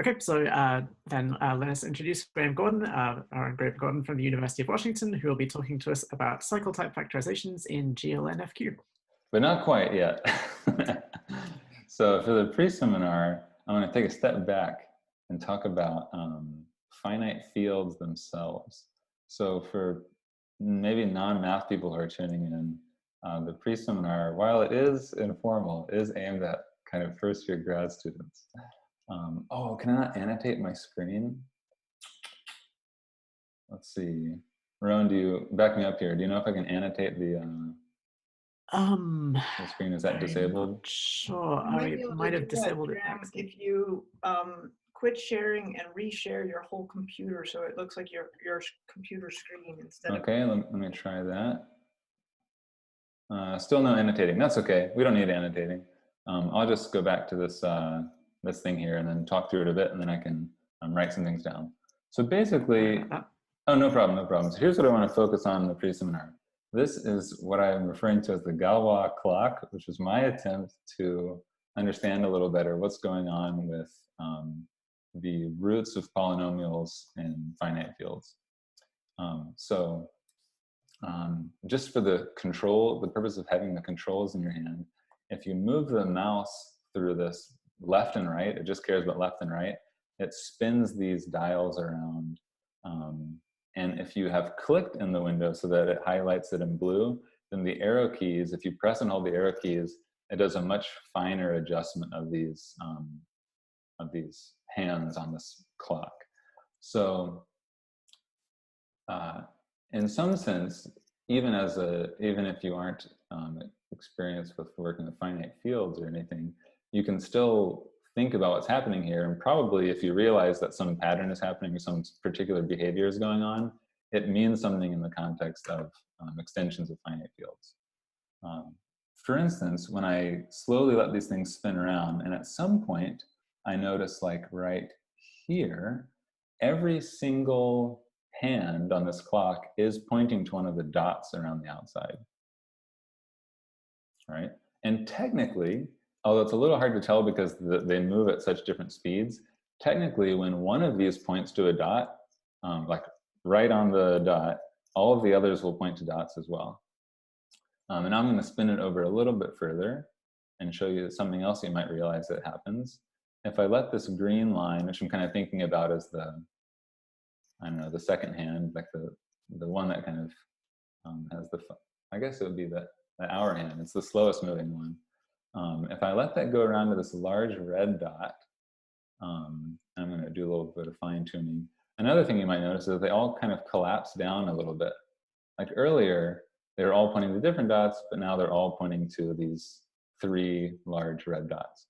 Okay, so then let us introduce Graham Gordon, Graham Gordon from the University of Washington, who will be talking to us about cycle type factorizations in GLNFQ. But not quite yet. So for the pre-seminar, I'm going to take a step back and talk about finite fields themselves. So for maybe non-math people who are tuning in, the pre-seminar, while it is informal, is aimed at kind of first-year grad students. Oh, can I not annotate my screen? Let's see. Rowan, do you back me up here? Do you know if I can annotate the screen? Is that disabled? I'm not sure. I might have disabled it. If you quit sharing and reshare your whole computer so it looks like your computer screen instead of... Okay, let me try that. Still no annotating. That's okay. We don't need annotating. I'll just go back to this this thing here and then talk through it a bit, and then I can write some things down. So basically, oh, no problem, no problem. So here's what I want to focus on in the pre-seminar. This is what I'm referring to as the Galois Clock, which is my attempt to understand a little better what's going on with the roots of polynomials in finite fields. Just for the purpose of having the controls in your hand, if you move the mouse through this left and right, it just cares about left and right, it spins these dials around. And if you have clicked in the window so that it highlights it in blue, then the arrow keys, if you press and hold the arrow keys, it does a much finer adjustment of these hands on this clock. So in some sense, even if you aren't experienced with working with finite fields or anything, you can still think about what's happening here. And probably if you realize that some pattern is happening or some particular behavior is going on, it means something in the context of extensions of finite fields. For instance, when I slowly let these things spin around, and at some point, I notice like right here, every single hand on this clock is pointing to one of the dots around the outside, right? And technically, although it's a little hard to tell because they move at such different speeds, technically when one of these points to a dot, like right on the dot, all of the others will point to dots as well. And I'm going to spin it over a little bit further and show you something else you might realize that happens. If I let this green line, which I'm kind of thinking about as the, I don't know, the second hand, like the one that kind of has the, I guess it would be the hour hand. It's the slowest moving one. If I let that go around to this large red dot, I'm going to do a little bit of fine tuning. Another thing you might notice is that they all kind of collapse down a little bit. Like earlier, they were all pointing to different dots, but now they're all pointing to these three large red dots.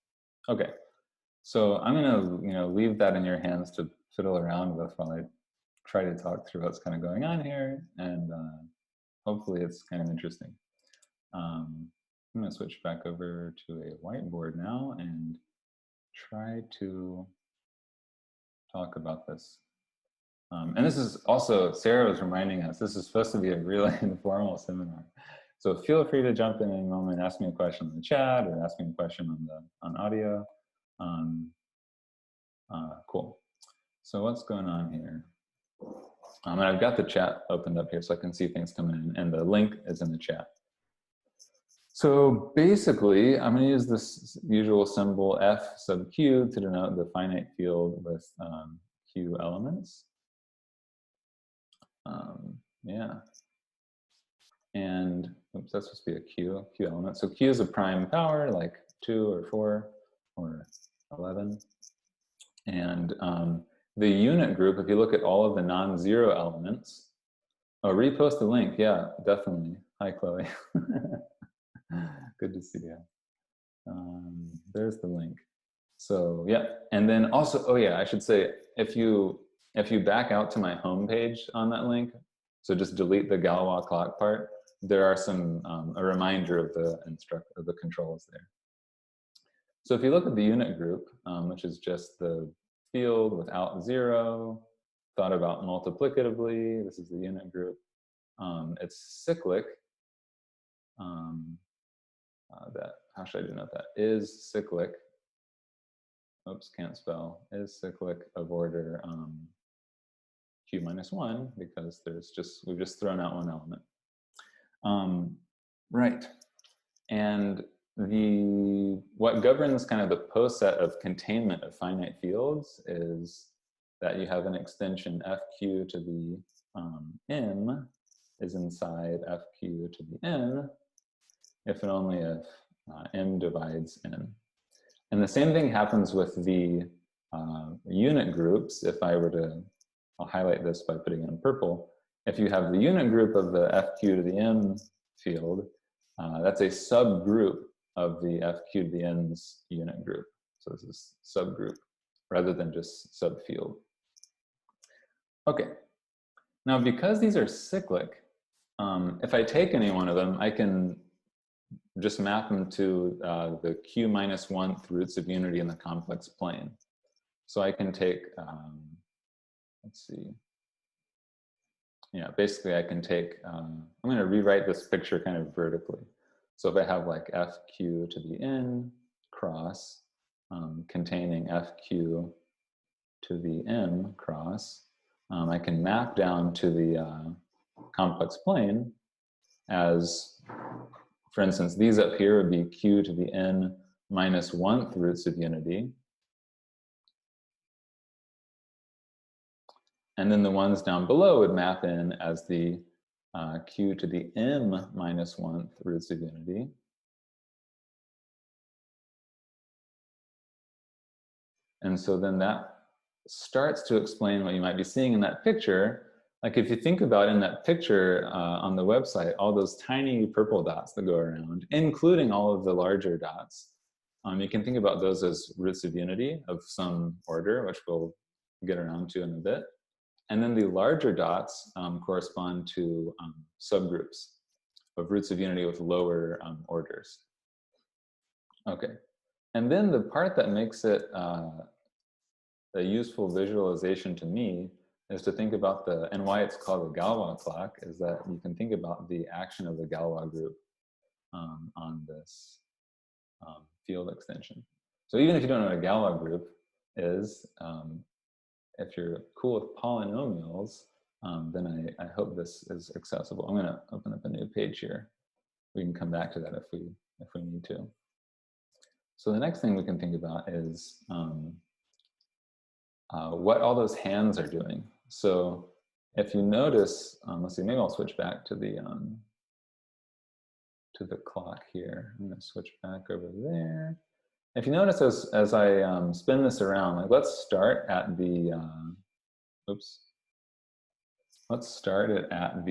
Okay, so I'm going to leave that in your hands to fiddle around with while I try to talk through what's kind of going on here, and hopefully it's kind of interesting. I'm going to switch back over to a whiteboard now and try to talk about this. And this is also, Sarah was reminding us, this is supposed to be a really informal seminar. So feel free to jump in any moment, ask me a question in the chat or ask me a question on audio. Cool. So what's going on here? And I've got the chat opened up here so I can see things coming in, and the link is in the chat. So basically, I'm going to use this usual symbol F sub q to denote the finite field with q elements. Yeah. And oops, that's supposed to be a q element. So q is a prime power, like 2 or 4 or 11. And the unit group, if you look at all of the non-zero elements, oh, repost the link. Yeah, definitely. Hi, Chloe. Good to see you. There's the link. So yeah, and then also, oh yeah, I should say, if you back out to my homepage on that link, so just delete the Galois Clock part, there are some a reminder of the controls there. So if you look at the unit group, which is just the field without 0, thought about multiplicatively, this is the unit group. It's cyclic. How should I denote that? Is cyclic. oops, can't spell, is cyclic of order q minus 1 because we've just thrown out one element. Right. And what governs kind of the poset of containment of finite fields is that you have an extension fq to the m is inside fq to the n if and only if m divides n. And the same thing happens with the unit groups. If I were to, I'll highlight this by putting it in purple. If you have the unit group of the fq to the m field, that's a subgroup of the fq to the n's unit group. So this is subgroup rather than just subfield. Okay, now because these are cyclic, if I take any one of them, I can just map them to the q minus 1th roots of unity in the complex plane. So I can take, let's see. Yeah, basically I can take, I'm going to rewrite this picture kind of vertically. So if I have like fq to the n cross containing fq to the m cross, I can map down to the complex plane as, for instance, these up here would be q to the n minus 1th roots of unity. And then the ones down below would map in as the q to the m minus 1th roots of unity. And so then that starts to explain what you might be seeing in that picture. Like if you think about in that picture on the website, all those tiny purple dots that go around, including all of the larger dots, you can think about those as roots of unity of some order, which we'll get around to in a bit. And then the larger dots correspond to subgroups of roots of unity with lower orders. Okay, and then the part that makes it a useful visualization to me is to think about and why it's called the Galois clock, is that you can think about the action of the Galois group on this field extension. So even if you don't know what a Galois group is, if you're cool with polynomials, then I hope this is accessible. I'm going to open up a new page here. We can come back to that if we need to. So the next thing we can think about is what all those hands are doing. So if you notice, let's see, maybe I'll switch back to the clock here. I'm going to switch back over there. If you notice as I spin this around, like let's start at the, let's start it at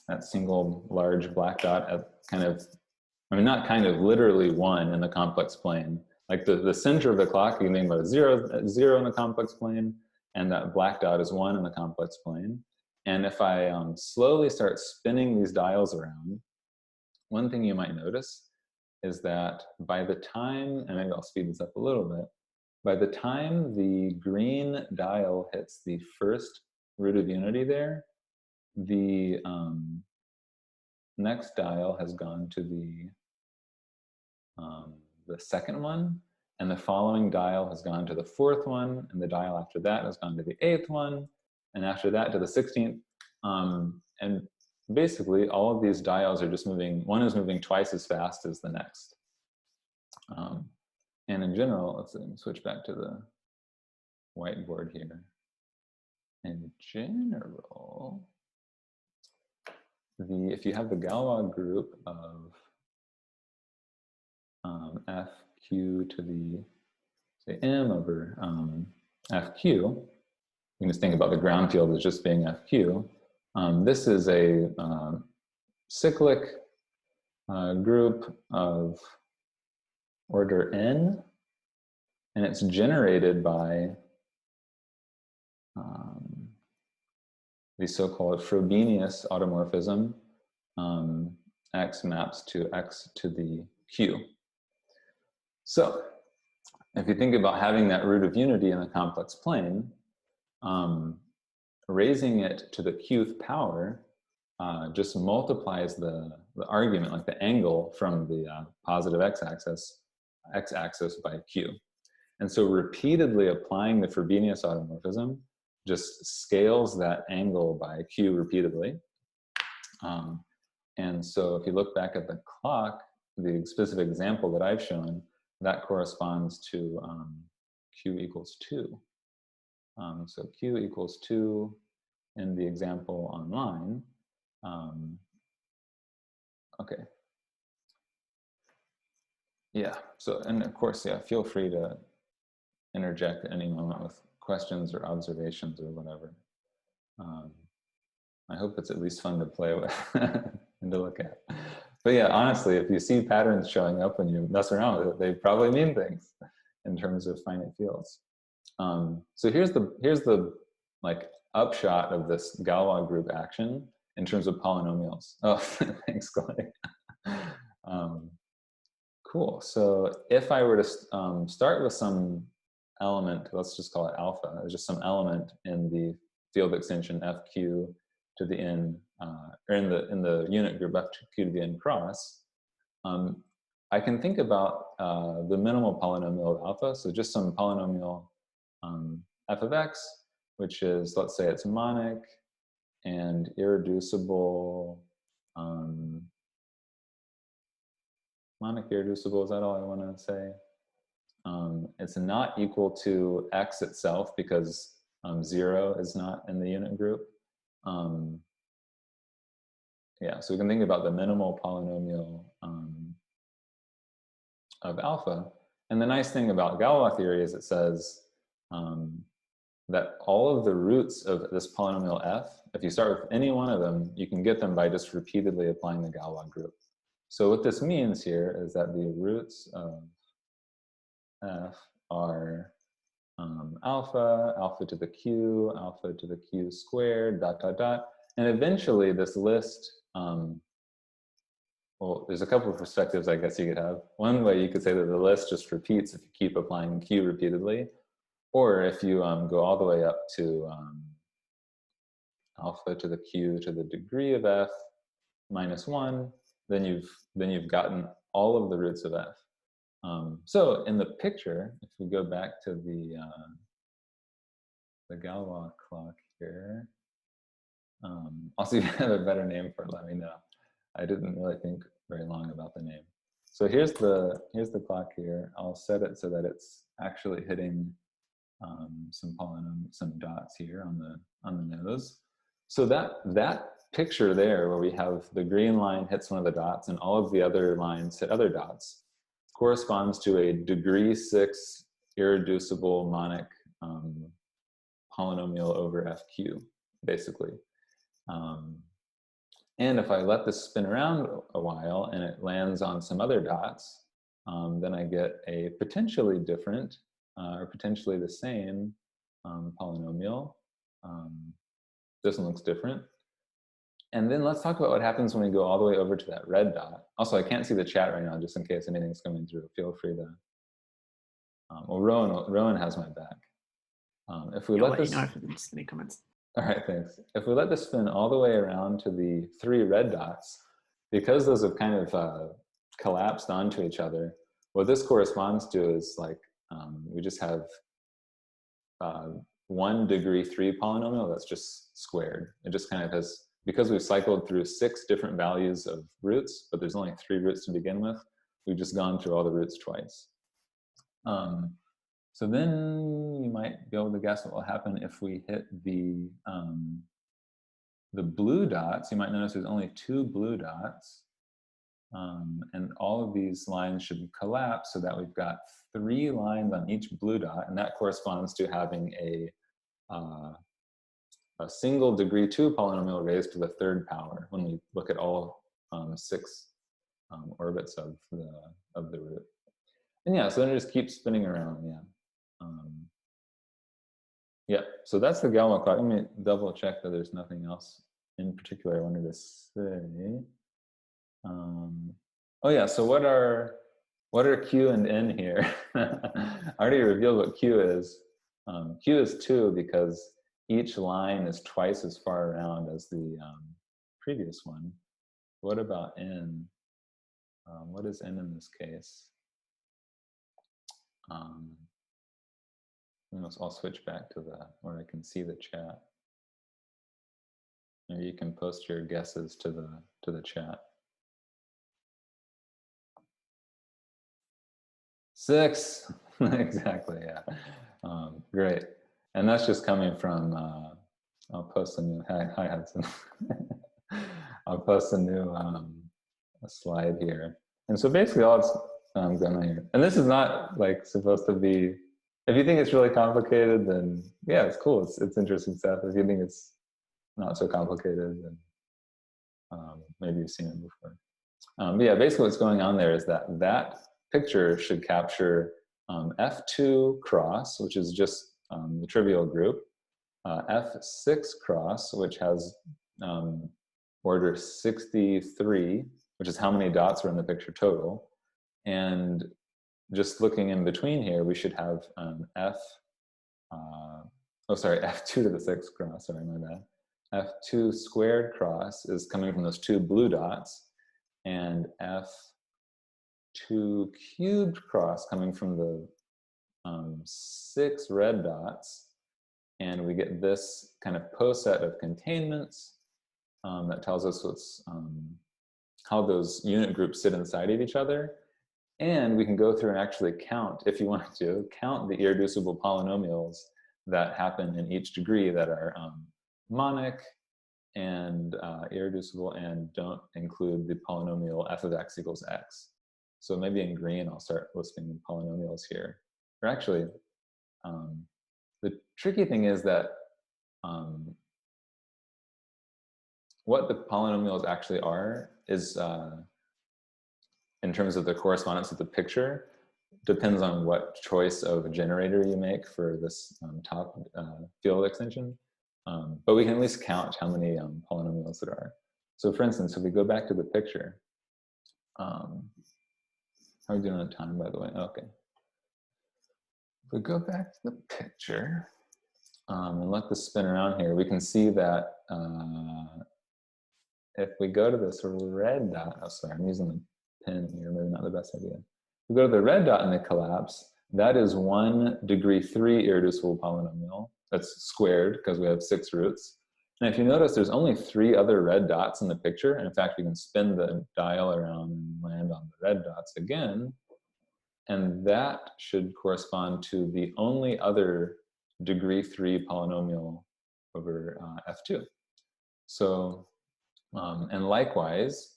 that single large black dot at kind of, I mean, not kind of, literally 1 in the complex plane. Like the center of the clock, you can think about 0 in the complex plane, and that black dot is 1 in the complex plane. And if I slowly start spinning these dials around, one thing you might notice is that by the time, and maybe I'll speed this up a little bit, by the time the green dial hits the first root of unity there, the next dial has gone to the second one, and the following dial has gone to the 4th one, and the dial after that has gone to the 8th one, and after that to the 16th. And basically, all of these dials are just moving, one is moving twice as fast as the next. And in general, let's switch back to the whiteboard here. In general, if you have the Galois group of fq to the, say, m over fq, you can just think about the ground field as just being fq. This is a cyclic group of order n, and it's generated by the so-called Frobenius automorphism, x maps to x to the q. So if you think about having that root of unity in the complex plane, raising it to the qth power just multiplies the argument, like the angle from the positive x-axis by q. And so repeatedly applying the Frobenius automorphism just scales that angle by q repeatedly. And so if you look back at the clock, the specific example that I've shown, that corresponds to q equals 2. So q equals 2 in the example online. Okay. Yeah, so, and of course, yeah, feel free to interject at any moment with questions or observations or whatever. I hope it's at least fun to play with and to look at. But yeah, honestly, if you see patterns showing up when you mess around with it, they probably mean things in terms of finite fields. So here's the like upshot of this Galois group action in terms of polynomials. Oh, thanks, Clay. Cool. So if I were to start with some element, let's just call it alpha, just some element in the field extension fq to the n, or in the unit group fq to the n cross, I can think about the minimal polynomial of alpha. So just some polynomial f of x, which is, let's say it's monic and irreducible. Monic irreducible, is that all I want to say? It's not equal to x itself because 0 is not in the unit group. Yeah, so we can think about the minimal polynomial of alpha. And the nice thing about Galois theory is it says that all of the roots of this polynomial f, if you start with any one of them, you can get them by just repeatedly applying the Galois group. So what this means here is that the roots of f are alpha, alpha to the q, alpha to the q squared, dot, dot, dot. And eventually this list, well, there's a couple of perspectives I guess you could have. One way you could say that the list just repeats if you keep applying q repeatedly, or if you go all the way up to alpha to the q to the degree of f minus 1, then you've gotten all of the roots of f. So in the picture, if we go back to the Galois clock here, also if you have a better name for it, let me know. I didn't really think very long about the name. So here's the clock here. I'll set it so that it's actually hitting some dots here on the nose. So that picture there, where we have the green line hits one of the dots and all of the other lines hit other dots, corresponds to a degree 6 irreducible monic polynomial over fq, basically. And if I let this spin around a while and it lands on some other dots, then I get a potentially different or potentially the same polynomial. This one looks different. And then let's talk about what happens when we go all the way over to that red dot. Also, I can't see the chat right now, just in case anything's coming through. Feel free to. Well, Rowan has my back. If we let this, you know if there's any comments. All right, thanks. If we let this spin all the way around to the 3 red dots, because those have kind of collapsed onto each other, what this corresponds to is like we just have 1 degree 3 polynomial that's just squared. It just kind of has, because we've cycled through 6 different values of roots, but there's only 3 roots to begin with, we've just gone through all the roots twice. So then you might be able to guess what will happen if we hit the blue dots. You might notice there's only 2 blue dots. And all of these lines should collapse so that we've got 3 lines on each blue dot, and that corresponds to having a single degree 2 polynomial raised to the 3rd power when we look at all 6 orbits of the root. And yeah, so then it just keeps spinning around, yeah. Yeah, so that's the Galman clock. Let me double check that there's nothing else in particular I wanted to say. Oh yeah, so what are Q and N here? I already revealed what Q is. Q is 2 because each line is twice as far around as the previous one. What about N? What is N in this case? I'll switch back to where I can see the chat. Maybe you can post your guesses to the chat. 6, exactly, yeah. Great, and that's just coming from. I'll post a new. Hi Hudson. I'll post a new a slide here, and so basically all it's going on here, and this is not like supposed to be. If you think it's really complicated, then yeah, it's cool. It's interesting stuff. If you think it's not so complicated, then maybe you've seen it before. But yeah, basically what's going on there is that picture should capture F2 cross, which is just the trivial group, F6 cross, which has order 63, which is how many dots are in the picture total. And just looking in between here, we should have F2 to the 6th cross, sorry, my bad. F2 squared cross is coming from those 2 blue dots, and F2 cubed cross coming from the 6 red dots. And we get this kind of poset of containments that tells us how those unit groups sit inside of each other. And we can go through and actually count, if you want to, count the irreducible polynomials that happen in each degree that are monic and irreducible and don't include the polynomial f of x equals x. So maybe in green, I'll start listing polynomials here. Or actually, the tricky thing is that what the polynomials actually are is, in terms of the correspondence of the picture, depends on what choice of generator you make for this top field extension. But we can at least count how many polynomials there are. So for instance, if we go back to the picture, how are we doing on time, by the way? Okay. If we go back to the picture and let this spin around here, we can see that if we go to this red dot, oh sorry, I'm using the pen here, maybe not the best idea. If we go to the red dot in the collapse, that is 1 degree 3 irreducible polynomial. That's squared because we have 6 roots. And if you notice, there's only 3 other red dots in the picture. And in fact, we can spin the dial around and land on the red dots again. And that should correspond to the only other degree 3 polynomial over F2. So, and likewise,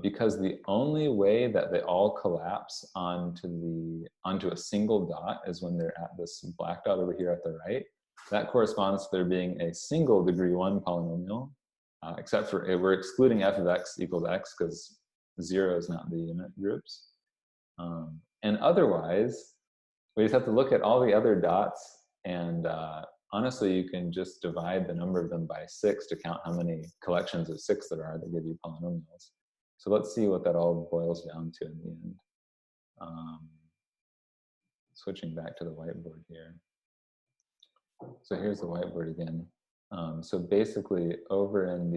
because the only way that they all collapse onto a single dot is when they're at this black dot over here at the right. That corresponds to there being a single degree 1 polynomial, except for we're excluding f of x equals x because 0 is not the unit groups. And otherwise, we just have to look at all the other dots, and honestly, you can just divide the number of them by 6 to count how many collections of 6 there are that give you polynomials. So let's see what that all boils down to in the end. Switching back to the whiteboard here. So here's the whiteboard again. So basically, over in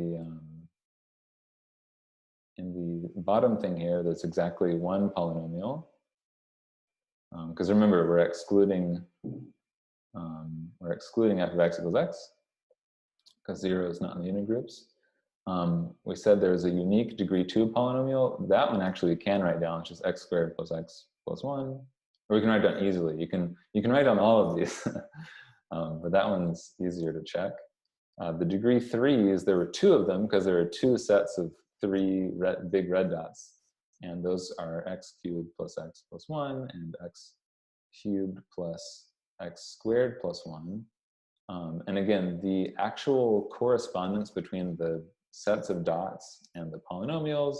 the bottom thing here, there's exactly 1 polynomial. Because remember, we're excluding f of x equals x because 0 is not in the unit groups. We said there's a unique degree 2 polynomial. That one actually you can write down. It's just x squared plus x plus 1. Or we can write down easily. You can write down all of these, but that one's easier to check. The degree 3s, there were 2 of them because there are 2 sets of 3 big red dots. And those are x cubed plus x plus 1 and x cubed plus x squared plus 1. And again, the actual correspondence between the sets of dots and the polynomials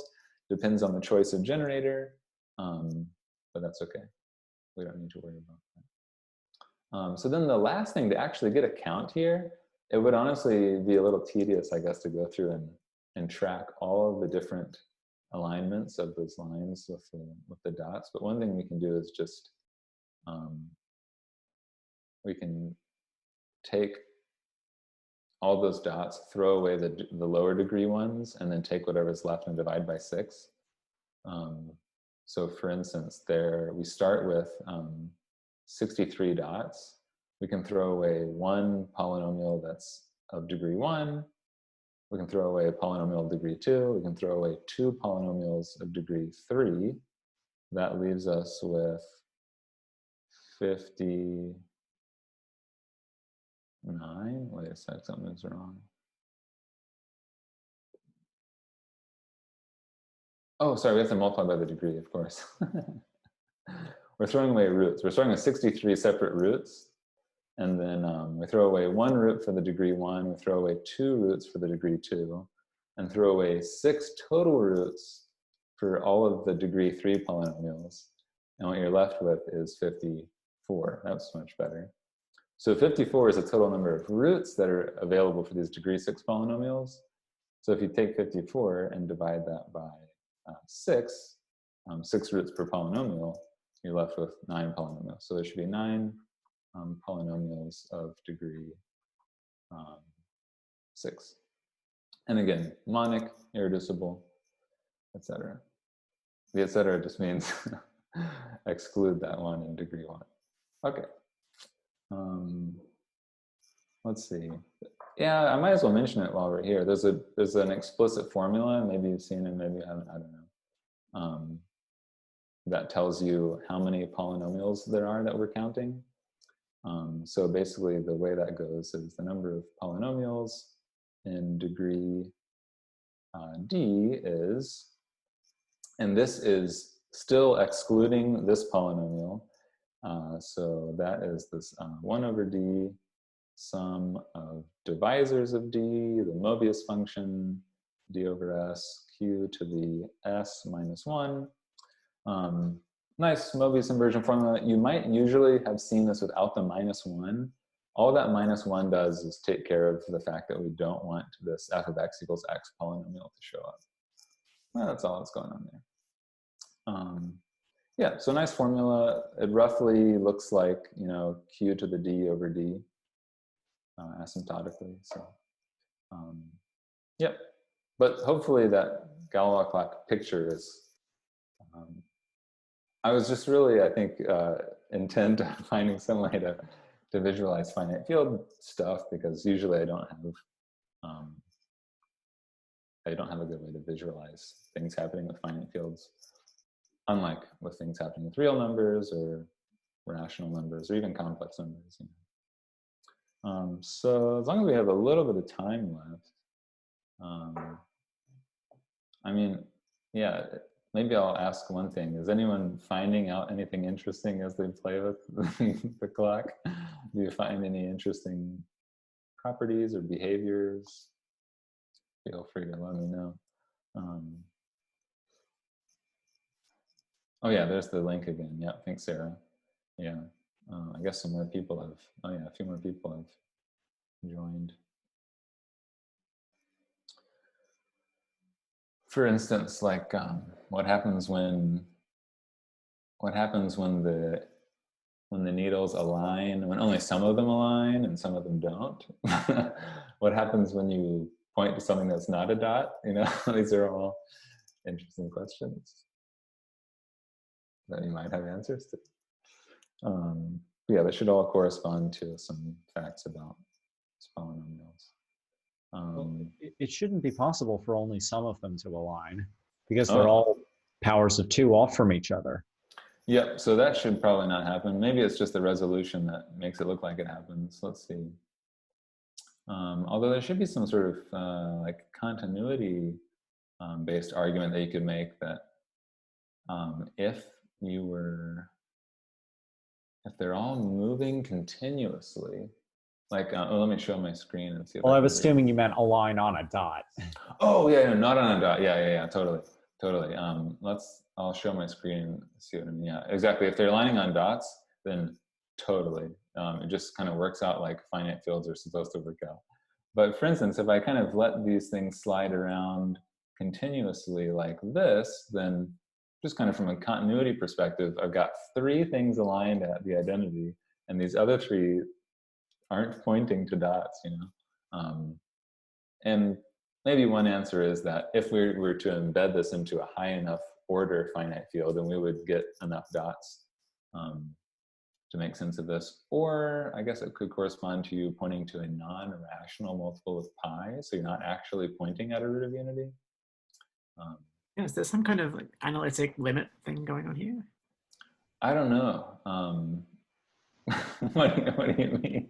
depends on the choice of generator, but that's okay. We don't need to worry about that. So then the last thing, to actually get a count here, it would honestly be a little tedious, I guess, to go through and track all of the different alignments of those lines with the dots. But one thing we can do is just, we can take all those dots, throw away the lower degree ones, and then take whatever's left and divide by 6. So for instance, we start with 63 dots. We can throw away one polynomial that's of degree 1. We can throw away a polynomial of degree 2. We can throw away 2 polynomials of degree 3. That leaves us with 59. Wait a sec, something's wrong. Oh, sorry, we have to multiply by the degree, of course. We're throwing away roots. We're throwing away 63 separate roots. And then we throw away 1 root for the degree 1. We throw away 2 roots for the degree 2. And throw away 6 total roots for all of the degree 3 polynomials. And what you're left with is 54. That's much better. So 54 is the total number of roots that are available for these degree 6 polynomials. So if you take 54 and divide that by 6 roots per polynomial, you're left with 9 polynomials. So there should be 9 polynomials of degree 6. And again, monic, irreducible, etc. The etc. just means exclude that one in degree 1. Okay. Let's see. Yeah, I might as well mention it while we're here. There's an explicit formula. Maybe you've seen it, maybe you haven't. I don't know. That tells you how many polynomials there are that we're counting. So basically, the way that goes is the number of polynomials in degree D is, and this is still excluding this polynomial. So that is this 1 over D sum of divisors of D, the Mobius function, D over S, Q to the S minus 1. Nice Mobius inversion formula. You might usually have seen this without the minus 1. All that minus 1 does is take care of the fact that we don't want this f of x equals x polynomial to show up. Well, that's all that's going on there. Yeah, so nice formula. It roughly looks like, you know, Q to the D over D asymptotically. So, yep. But hopefully that Galois Clock picture is, I was just really, I think, intent on finding some way to visualize finite field stuff, because usually I don't have a good way to visualize things happening with finite fields, unlike with things happening with real numbers or rational numbers or even complex numbers. You know. So as long as we have a little bit of time left, I mean, yeah, maybe I'll ask one thing. Is anyone finding out anything interesting as they play with the clock? Do you find any interesting properties or behaviors? Feel free to let me know. Oh yeah, there's the link again. Yeah, thanks, Sarah. Yeah, I guess some more people have, oh yeah, a few more people have joined. For instance, like what happens when the needles align, when only some of them align and some of them don't? What happens when you point to something that's not a dot? You know, these are all interesting questions that you might have answers to. Yeah, that should all correspond to some facts about polynomials. It shouldn't be possible for only some of them to align, because they're all powers of 2 off from each other. Yep, so that should probably not happen. Maybe it's just the resolution that makes it look like it happens. Let's see. Although there should be some sort of like continuity based argument that you could make that if they're all moving continuously, like, let me show my screen and see. Well, I was assuming you meant align on a dot. Oh yeah, no, not on a dot. Yeah, totally. I'll show my screen and see what I mean. Yeah, exactly. If they're aligning on dots, then totally. It just kind of works out like finite fields are supposed to work out. But for instance, if I kind of let these things slide around continuously like this, then just kind of from a continuity perspective, I've got 3 things aligned at the identity, and these other 3 aren't pointing to dots, you know. And maybe one answer is that if we were to embed this into a high enough order finite field, then we would get enough dots to make sense of this. Or I guess it could correspond to you pointing to a non-rational multiple of pi, so you're not actually pointing at a root of unity. Yeah, is there some kind of like analytic limit thing going on here? I don't know. What do you mean?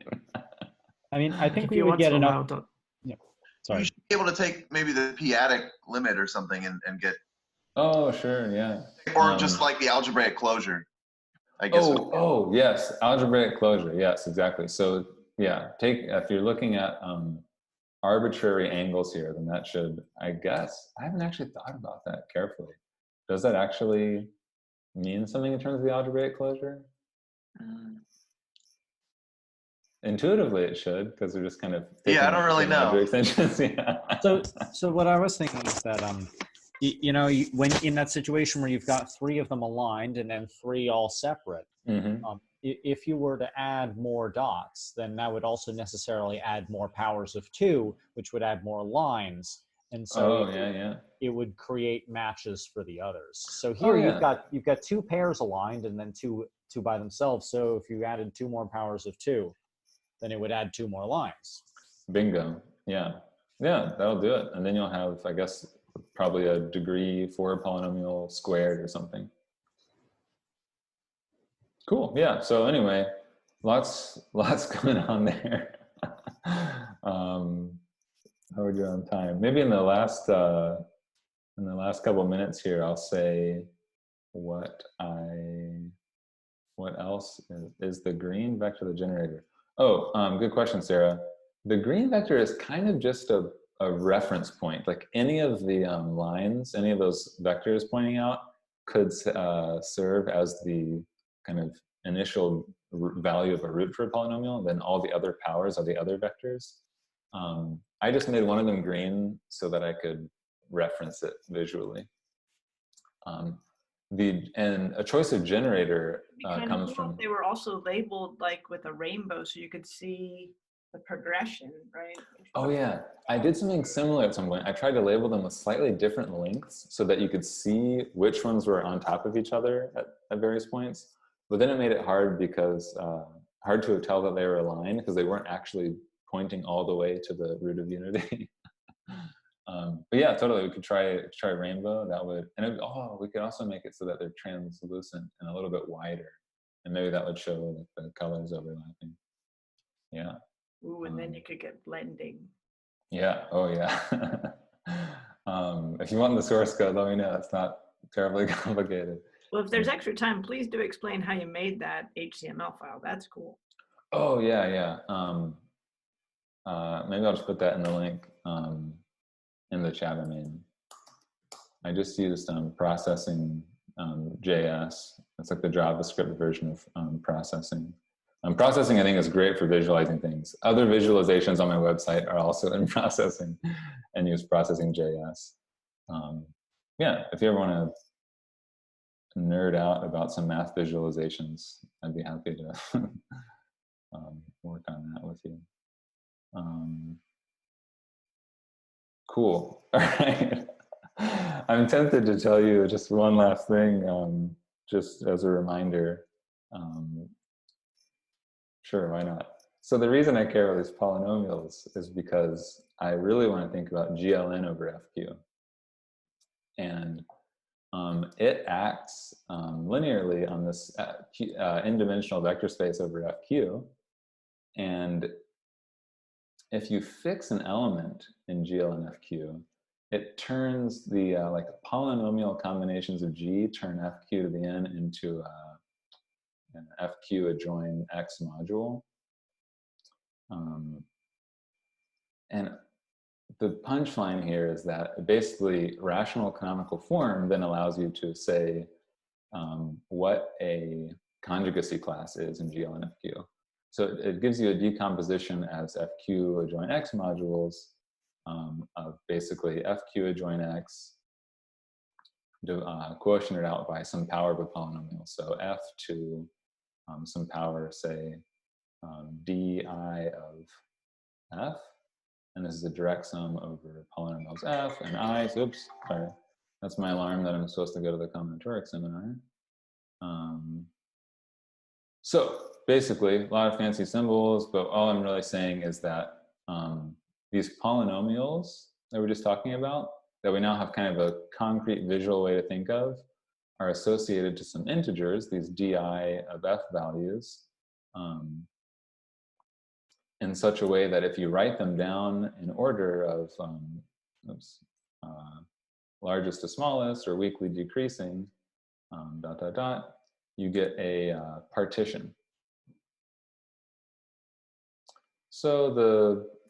I mean, I think If we you would want get to enough. allow dot, Yeah. You Sorry. should be able to take maybe the p-adic limit or something and get, Oh, sure, yeah. or just like the algebraic closure, I guess. Oh, yes, algebraic closure. Yes, exactly. So yeah, if you're looking at arbitrary angles here, then that should, I guess, I haven't actually thought about that carefully. Does that actually mean something in terms of the algebraic closure? Intuitively, it should, because we're just kind of taking I don't really know. extensions. Yeah. So what I was thinking is that when in that situation where you've got three of them aligned and then three all separate, if you were to add more dots, then that would also necessarily add more powers of 2, which would add more lines, and so it would create matches for the others. So here you've got 2 pairs aligned and then two by themselves. So if you added 2 more powers of 2, then it would add 2 more lines. Bingo. Yeah, that'll do it. And then you'll have, I guess, probably a degree 4 polynomial squared or something. Cool. Yeah. So anyway, lots going on there. How are we doing on time? Maybe in the last couple of minutes here, I'll say what else is the green vector the generator? Oh, good question, Sarah. The green vector is kind of just a reference point. Like any of the lines, any of those vectors pointing out could serve as the kind of initial value of a root for a polynomial. Then all the other powers are the other vectors. I just made one of them green so that I could reference it visually. And a choice of generator comes from. They were also labeled like with a rainbow, so you could see the progression, right? Oh yeah, I did something similar at some point. I tried to label them with slightly different lengths so that you could see which ones were on top of each other at various points. But then it made it hard because hard to tell that they were aligned because they weren't actually pointing all the way to the root of unity. But yeah, totally. We could try rainbow. That would, and we could also make it so that they're translucent and a little bit wider, and maybe that would show like the colors overlapping. Yeah. Ooh, and then you could get blending. Yeah. Oh yeah. If you want the source code, let me know. It's not terribly complicated. Well, if there's extra time, please do explain how you made that HTML file. That's cool. Oh yeah. Maybe I'll just put that in the link in the chat. I mean, I just used processing JS. It's like the JavaScript version of processing. Processing, I think, is great for visualizing things. Other visualizations on my website are also in processing and use processing JS. Yeah, if you ever want to nerd out about some math visualizations, I'd be happy to work on that with you. Cool. All right. I'm tempted to tell you just one last thing, just as a reminder. Sure, why not? So the reason I care about these polynomials is because I really want to think about GLN over FQ. And it acts linearly on this n-dimensional vector space over FQ. And if you fix an element in GLN FQ, it turns the like polynomial combinations of G turn FQ to the n into an FQ adjoin X module. And the punchline here is that basically rational canonical form then allows you to say what a conjugacy class is in GLN FQ. So it gives you a decomposition as FQ adjoin X modules of basically FQ adjoin X quotiented out by some power of a polynomial. So F to some power, say, di of F. And this is a direct sum over polynomials F and I. So, oops, sorry. That's my alarm that I'm supposed to go to the combinatoric seminar. So basically, a lot of fancy symbols, but all I'm really saying is that these polynomials that we're just talking about, that we now have kind of a concrete visual way to think of, are associated to some integers, these di of f values, in such a way that if you write them down in order of largest to smallest or weakly decreasing, you get a partition. So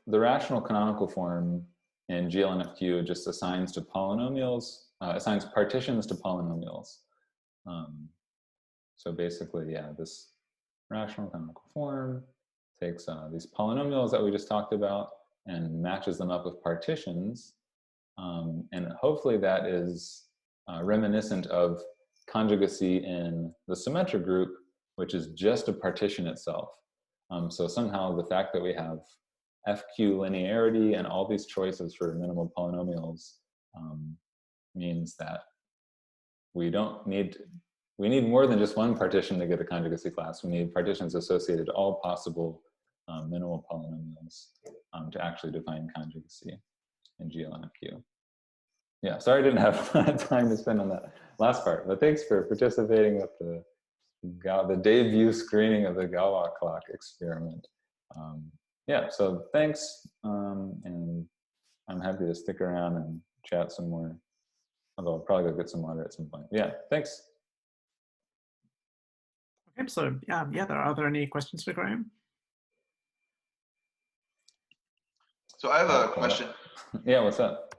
the rational canonical form in GLNFQ just assigns to polynomials, assigns partitions to polynomials. So basically, yeah, this rational canonical form takes these polynomials that we just talked about and matches them up with partitions. And hopefully that is reminiscent of conjugacy in the symmetric group, which is just a partition itself. So somehow the fact that we have FQ linearity and all these choices for minimal polynomials means that we need more than just one partition to get a conjugacy class. We need partitions associated to all possible minimal polynomials to actually define conjugacy in GLNFQ. Yeah, sorry I didn't have a lot of time to spend on that last part, but thanks for participating with the debut screening of the Galois Clock experiment. Yeah, so thanks, and I'm happy to stick around and chat some more, although I'll probably go get some water at some point. Yeah, thanks. Okay, so yeah, are there any questions for Graham? So I have a question. Yeah, what's up?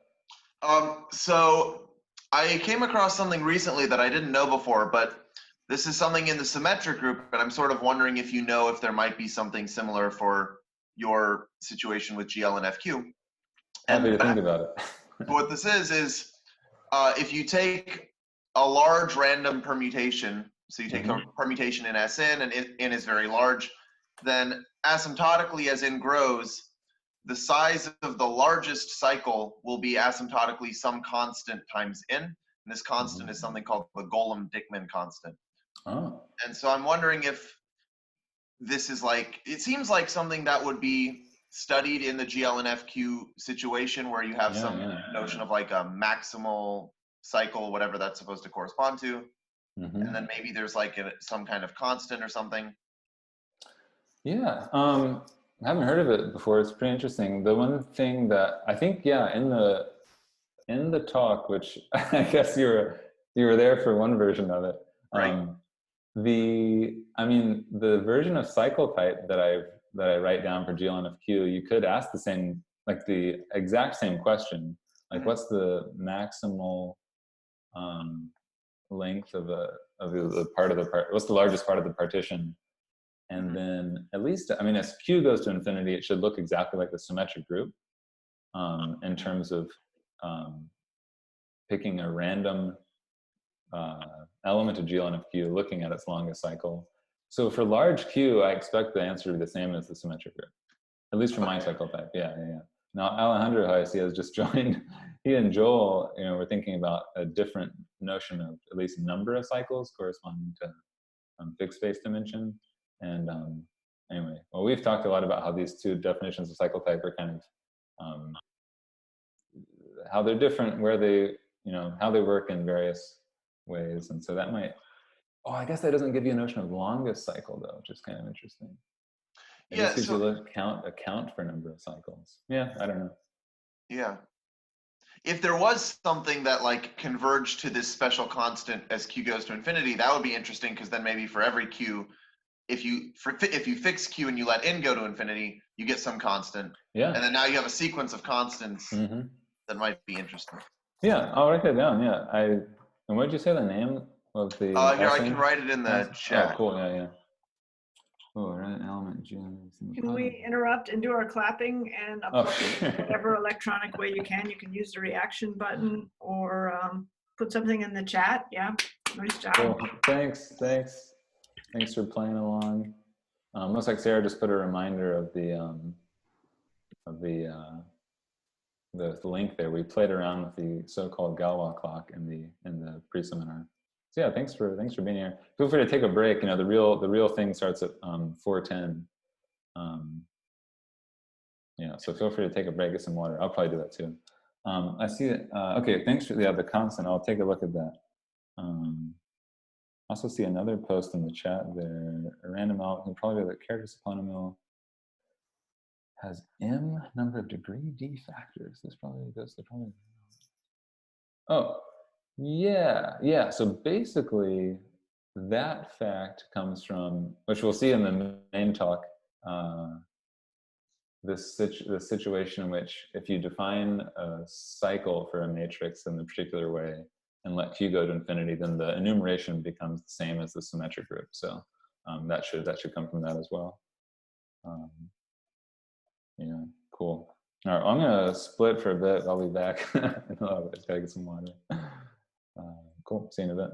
So I came across something recently that I didn't know before, but this is something in the symmetric group, and I'm sort of wondering if you know if there might be something similar for your situation with GLNFQ. Happy to think about it. What this is if you take a large random permutation, so you take a permutation in Sn, and n is very large, then asymptotically as n grows, the size of the largest cycle will be asymptotically some constant times n, and this constant is something called the Golomb-Dickmann constant. Oh. And so I'm wondering if this is like, it seems like something that would be studied in the GLNFQ situation where you have notion of like a maximal cycle, whatever that's supposed to correspond to. And then maybe there's like some kind of constant or something. Yeah, I haven't heard of it before. It's pretty interesting. The one thing that I think, yeah, in the talk, which I guess you were there for one version of it. Right. The version of cycle type that I write down for GLNFQ, you could ask the exact same question, like what's the maximal length of the part what's the largest part of the partition? And then at least, as Q goes to infinity, it should look exactly like the symmetric group in terms of picking a random element of GLNFQ, looking at its longest cycle. So for large Q, I expect the answer to be the same as the symmetric group, at least for my cycle type. Yeah. Now Alejandro, who I see has just joined, he and Joel, we're thinking about a different notion of at least number of cycles corresponding to fixed space dimension. And anyway, well, we've talked a lot about how these two definitions of cycle type are kind of how they're different, where they, how they work in various ways. And so that might, I guess that doesn't give you a notion of longest cycle though, which is kind of interesting. It just gives you a count for number of cycles. Yeah, I don't know. Yeah. If there was something that like converged to this special constant as Q goes to infinity, that would be interesting, because then maybe for every Q, if you fix Q and you let n go to infinity, you get some constant. Yeah. And then now you have a sequence of constants that might be interesting. Yeah, I'll write that down. Yeah. And what did you say the name of the here, I can write it in the chat. Oh, cool. Yeah. Oh, right, element G. Can we interrupt and do our clapping and upload whatever electronic way you can? You can use the reaction button or put something in the chat. Yeah, nice job. Cool. Thanks for playing along. Looks like Sarah just put a reminder of the link there. We played around with the so-called Galois clock in the pre-seminar. So yeah, thanks for being here. Feel free to take a break. You know, the real thing starts at 4:10. Yeah, so feel free to take a break, get some water. I'll probably do that too. I see it. Okay, thanks for the constant. I'll take a look at that. Also see another post in the chat there. A random element can probably be the character polynomial has m number of degree d factors. This probably goes to probably. Oh, yeah. So basically, that fact comes from, which we'll see in the main talk, the situation in which if you define a cycle for a matrix in a particular way and let q go to infinity, then the enumeration becomes the same as the symmetric group. So that should come from that as well. Yeah, cool. All right, I'm gonna split for a bit. I'll be back. I gotta get some water. Cool. See you in a bit.